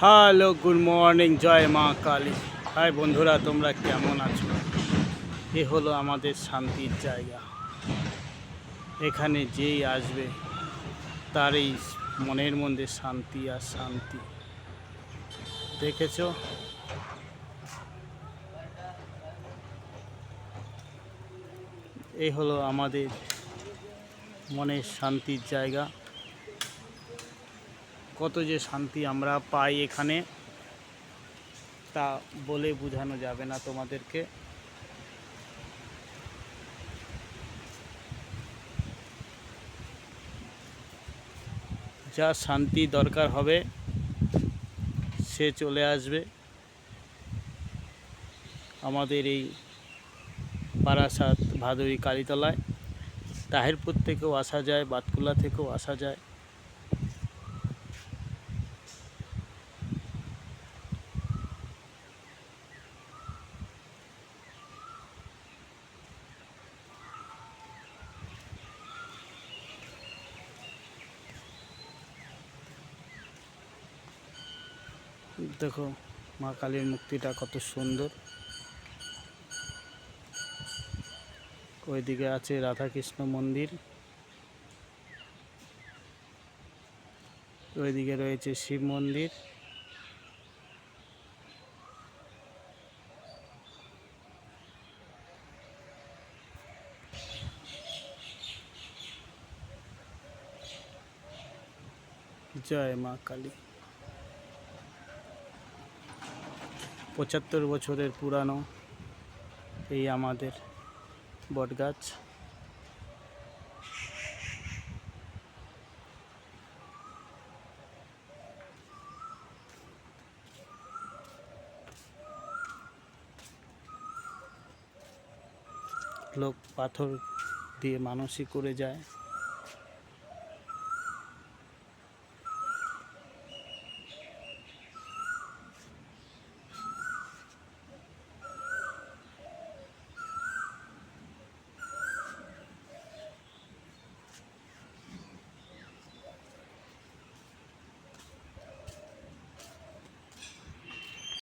Hello, good morning, জয় মা Kali. High বন্ধুরা, তোমরা কেমন আছো? এ হলো আমাদের শান্তির জায়গা। এখানে যেই আসবে তারই মনের মধ্যে শান্তি আর শান্তি। দেখেছো, এই হলো আমাদের মনের শান্তির জায়গা। কত যে শান্তি আমরা পাই এখানে, তা বলে বোঝানো যাবে না তোমাদেরকে। যা শান্তি দরকার হবে সে চলে আসবে আমাদের এই বারাসাত ভাদুরী কালীতলায়। তাহিরপুর থেকেও আসা যায়, বাতকুলা থেকেও আসা যায়। দেখো মা কালীর মূর্তিটা কত সুন্দর। ওইদিকে আছে রাধাকৃষ্ণ মন্দির, ওইদিকে রয়েছে শিব মন্দির। জয় মা কালী। 75 বছরের পুরানো এই আমাদের বটগাছ। লোক পাথর দিয়ে মানসিক করে যায়।